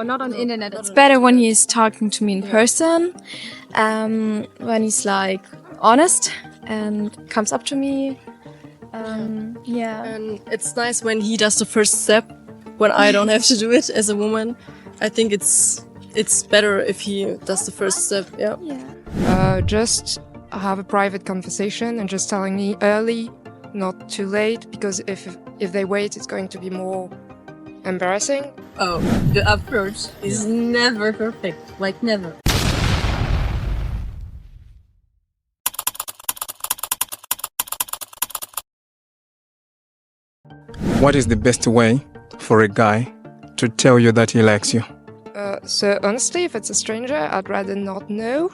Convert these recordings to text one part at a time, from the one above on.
No, not on the internet. It's better when he's talking to me in person, when he's like honest and comes up to me. Yeah. And it's nice when he does the first step, when I don't have to do it as a woman. I think it's better if he does the first step. Yeah. Just have a private conversation and just telling me early, not too late, because if they wait, it's going to be more embarrassing. Oh, the approach is never perfect. Like never. What is the best way for a guy to tell you that he likes you? So honestly, if it's a stranger, I'd rather not know,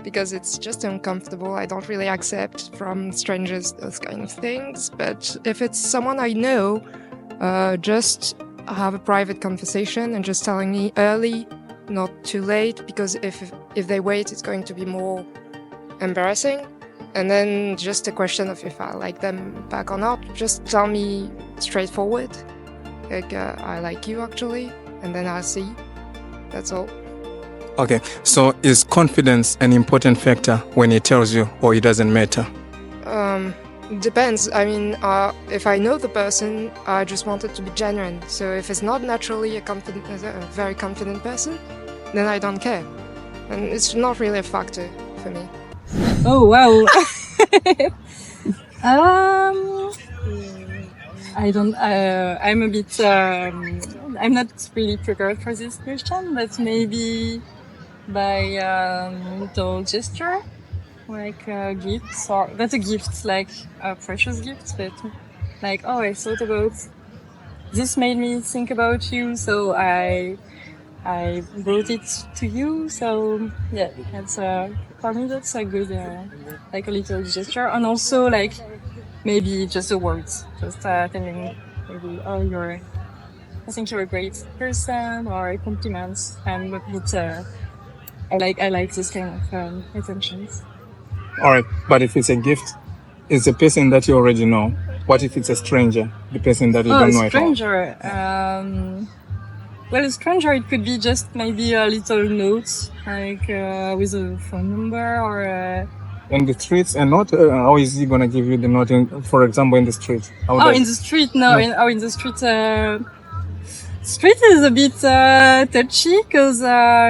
because it's just uncomfortable. I don't really accept from strangers those kind of things. But if it's someone I know, just have a private conversation and just telling me early, not too late, because if they wait, it's going to be more embarrassing. And then just a question of if I like them back or not. Just tell me straightforward, like I like you actually, and then I'll see. That's all. Okay, so is confidence an important factor when he tells you, or it doesn't matter? Depends. I mean, if I know the person, I just want it to be genuine. So if it's not naturally a very confident person, then I don't care. And it's not really a factor for me. Oh wow. I don't. I'm a bit. I'm not really prepared for this question, but maybe by little gesture, like gifts, or not a gift, like a precious gift, but like, oh, I thought about this, made me think about you, so I brought it to you. So yeah, that's for me that's a good like a little gesture, and also like maybe just the words, just telling maybe, oh, I think you're a great person, or compliments, and I like this kind of attentions. All right, but if it's a gift, it's a person that you already know. What if it's a stranger, the person that you don't know at all? Stranger. Well, a stranger, it could be just maybe a little note, like with a phone number or. In the streets, and not how is he gonna give you the note? For example, in the street. In the street, no. In the street. Street is a bit touchy because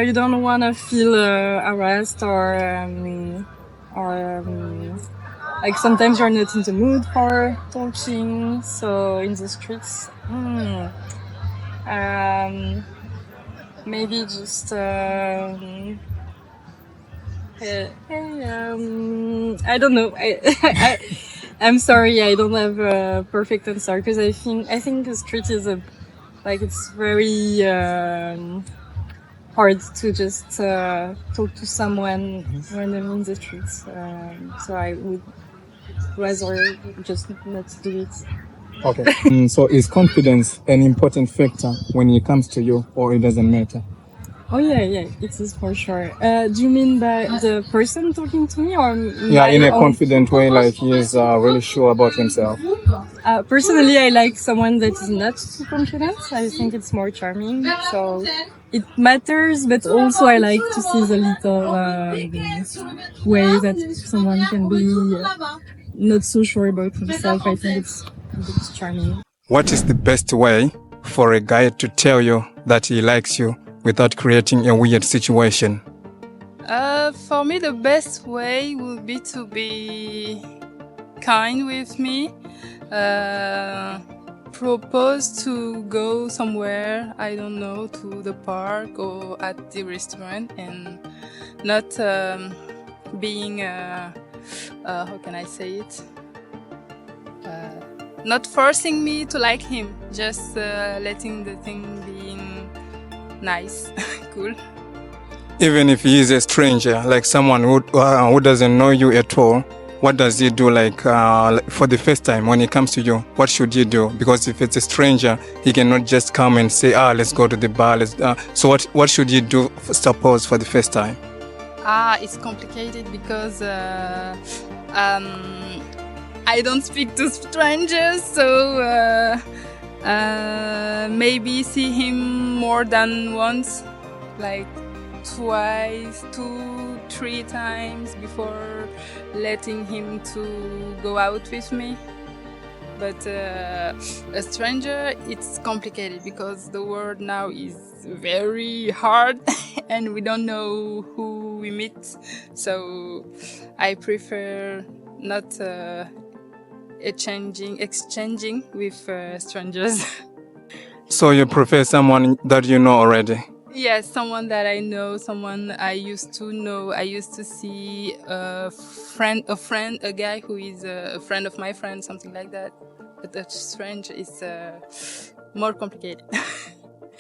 you don't want to feel harassed or like sometimes you're not in the mood for talking. So in the streets, maybe just I don't know. I'm sorry, I don't have a perfect answer because I think the street is it's very hard to just talk to someone when I'm in the streets. So I would rather just not do it. Okay. So is confidence an important factor when it comes to you, or it doesn't matter? Oh yeah, it is for sure. Do you mean by the person talking to me, or in a confident way, like he is really sure about himself? Personally, I like someone that is not too confident. I think it's more charming, so it matters. But also, I like to see the little way that someone can be not so sure about himself. I think it's charming. What is the best way for a guy to tell you that he likes you without creating a weird situation? For me, the best way would be to be kind with me. Propose to go somewhere, I don't know, to the park or at the restaurant, and not being, how can I say it? Not forcing me to like him, just letting the thing being nice, cool. Even if he is a stranger, like someone who doesn't know you at all, what does he do for the first time when he comes to you? What should you do? Because if it's a stranger, he cannot just come and say, let's go to the bar. So what should you do, suppose, for the first time? It's complicated because I don't speak to strangers, so Maybe see him more than once, like twice, 2, 3 times before letting him to go out with me. But a stranger, it's complicated because the world now is very hard and we don't know who we meet. So I prefer not exchanging with strangers. So you prefer someone that you know already? Yes, someone that I know, someone I used to know. I used to see a guy who is a friend of my friend, something like that. But that strange is more complicated.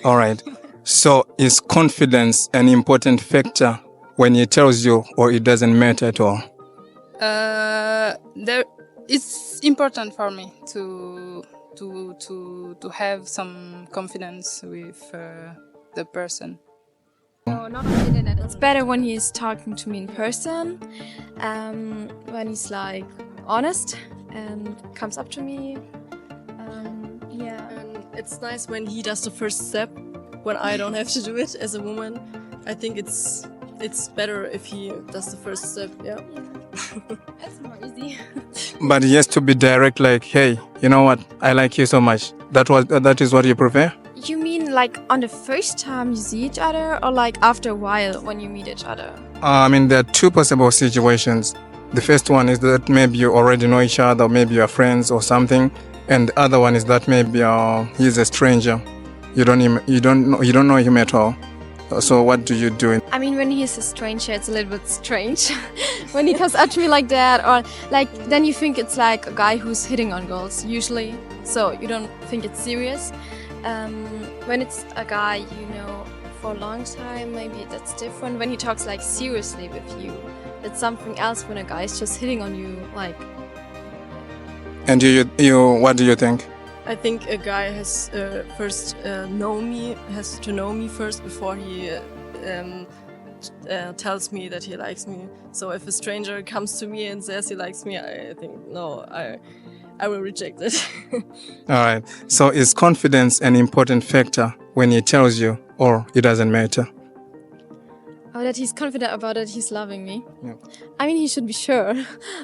All right. So is confidence an important factor when he tells you, or it doesn't matter at all? It's important for me to have some confidence with the person. No, not on the internet. It's better when he's talking to me in person, when he's like honest and comes up to me. Yeah. And it's nice when he does the first step, when I don't have to do it as a woman. I think it's better if he does the first step. Yeah. It's more easy. But he has to be direct, like, hey, you know what? I like you so much. That is what you prefer? You mean like on the first time you see each other, or like after a while when you meet each other? I mean, there are two possible situations. The first one is that maybe you already know each other, maybe you're friends or something, and the other one is that maybe he's a stranger. You don't know him at all. So what do you do? I mean, when he's a stranger, it's a little bit strange. When he comes up to me like that, or like, then you think it's like a guy who's hitting on girls, usually. So you don't think it's serious. When it's a guy you know for a long time, maybe that's different. When he talks like seriously with you, it's something else when a guy is just hitting on you, like. And you what do you think? I think a guy has has to know me first before he tells me that he likes me. So if a stranger comes to me and says he likes me, I think no, I will reject it. All right. So is confidence an important factor when he tells you, or it doesn't matter? Oh, that he's confident about it, he's loving me. Yeah. I mean, he should be sure.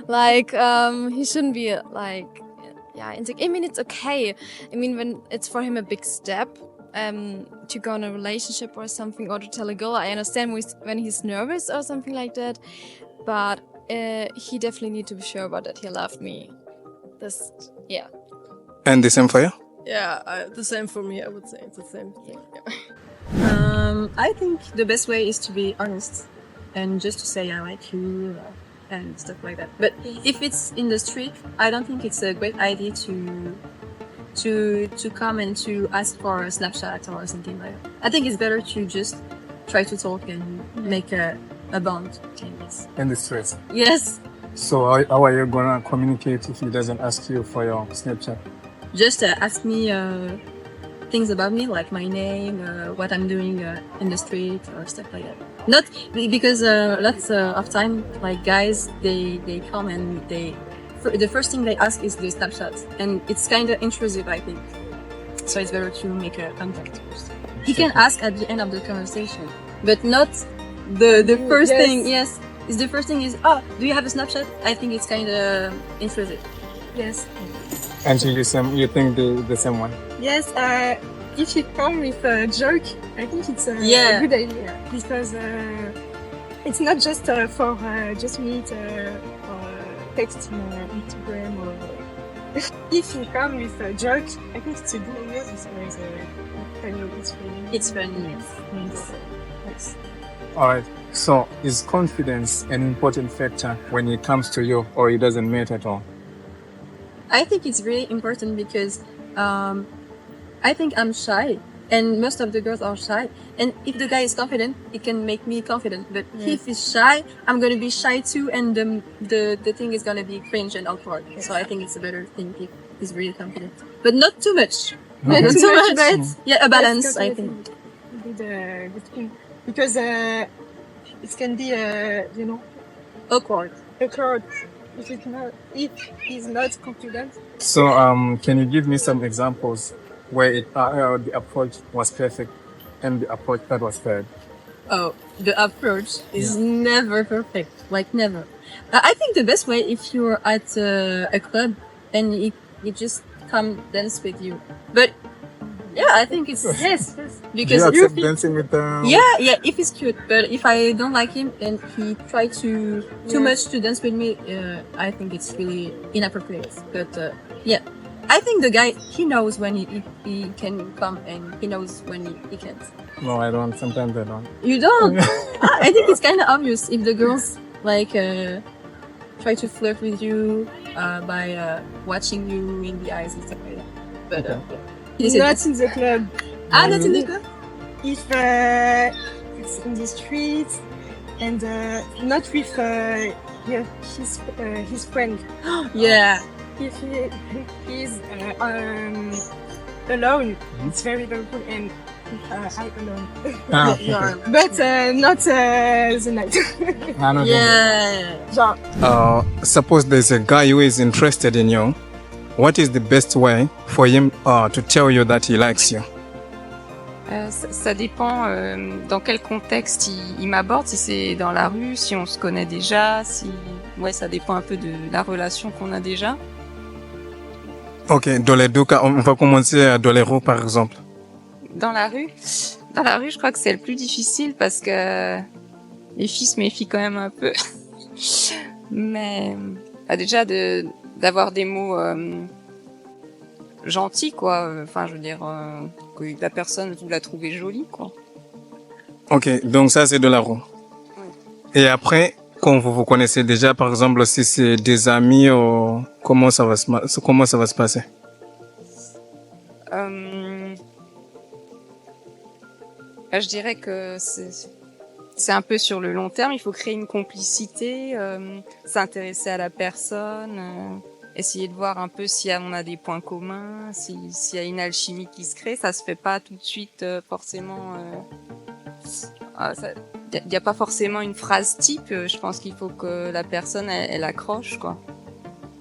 Like, he shouldn't be like, yeah, I mean, it's okay. I mean, when it's for him a big step to go in a relationship or something, or to tell a girl, I understand when he's nervous or something like that. But he definitely need to be sure about that he loved me. Yeah. And the same for you? Yeah, the same for me, I would say. It's the same thing. Yeah. I think the best way is to be honest and just to say I like you and stuff like that. But if it's in the street, I don't think it's a great idea to come and to ask for a Snapchat or something like that. I think it's better to just try to talk and make a bond. And the stress. Yes. So how are you gonna communicate if he doesn't ask you for your Snapchat? Just ask me things about me, like my name, what I'm doing in the street or stuff like that. Not because lots of time, like guys, they come and the first thing they ask is the Snapchat, and it's kind of intrusive, I think. So it's better to make a contact first. He can ask at the end of the conversation, but not the first thing. Yes, is the first thing is, oh, do you have a Snapchat? I think it's kind of intrusive. Yes. And you think the same one? Yes, if you come with a joke, I think it's a good idea, because it's not just for just meet or text on Instagram or. If you come with a joke, I think it's a good idea because it's funny. Yes. All right. So is confidence an important factor when it comes to you, or it doesn't matter at all? I think it's really important because I think I'm shy, and most of the girls are shy. And if the guy is confident, it can make me confident. But if he's shy, I'm gonna be shy too, and the thing is gonna be cringe and awkward. So I think it's a better thing if he's really confident, but not too much. Not too much, but yeah, a balance. I think. The thing, because it can be Awkward. if he's not confident. So can you give me some examples where the approach was perfect and the approach that was bad? Oh, the approach is never perfect. Like never. I think the best way if you're at a club and he just come dance with you. But yeah, I think it's yes because Do you accept dancing with yeah, if he's cute. But if I don't like him and he try too much to dance with me, I think it's really inappropriate. But yeah, I think the guy he knows when he can come and he knows when he can't. No, I don't. Sometimes I don't. You don't? I think it's kind of obvious if the girls like try to flirt with you by watching you in the eyes and stuff like that. But Not in the club. not in the club. If it's in the street and not with his friend. Yeah. If he's alone, it's very very cool and I alone. Okay. But not the night. Yeah. Genre, Suppose there's a guy who is interested in you. What is the best way for him to tell you that he likes you? Ça dépend dans quel contexte il m'aborde, si c'est dans la rue, si on se connaît déjà, ouais, ça dépend un peu de la relation qu'on a déjà. Ok, dans les deux cas, on va commencer dans les rues par exemple. Dans la rue, je crois que c'est le plus difficile parce que les filles se méfient quand même un peu. Mais déjà d'avoir des mots gentils, quoi. Enfin, je veux dire que la personne, vous la trouvez jolie, quoi. Ok, donc ça c'est de la rue. Et après, quand vous vous connaissez déjà, par exemple, si c'est des amis, comment ça va se passer? Je dirais que c'est un peu sur le long terme. Il faut créer une complicité, s'intéresser à la personne, essayer de voir un peu si on a des points communs, s'il y a une alchimie qui se crée. Ça se fait pas tout de suite forcément. Il n'y a pas forcément une phrase type. Je pense qu'il faut que la personne elle accroche, quoi.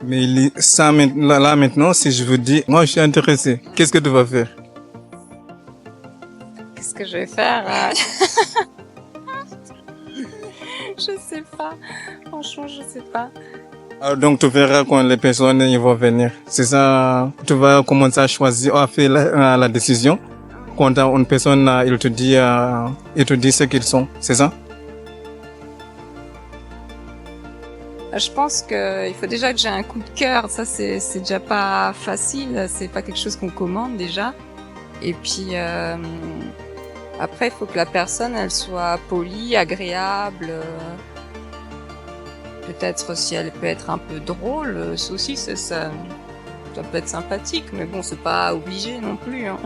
Mais ça là maintenant, si je vous dis, moi je suis intéressé, qu'est-ce que tu vas faire? Qu'est-ce que je vais faire? Je sais pas. Franchement, je sais pas. Alors donc tu verras quand les personnes ils vont venir. C'est ça, tu vas commencer à choisir, à faire la décision. Quand une personne, il te dit ce qu'ils sont, c'est ça? Je pense qu'il faut déjà que j'ai un coup de cœur. Ça, c'est déjà pas facile. C'est pas quelque chose qu'on commande déjà. Et puis après, il faut que la personne, elle soit polie, agréable. Peut-être si elle peut être un peu drôle, ça aussi, ça peut être sympathique. Mais bon, c'est pas obligé non plus. Hein.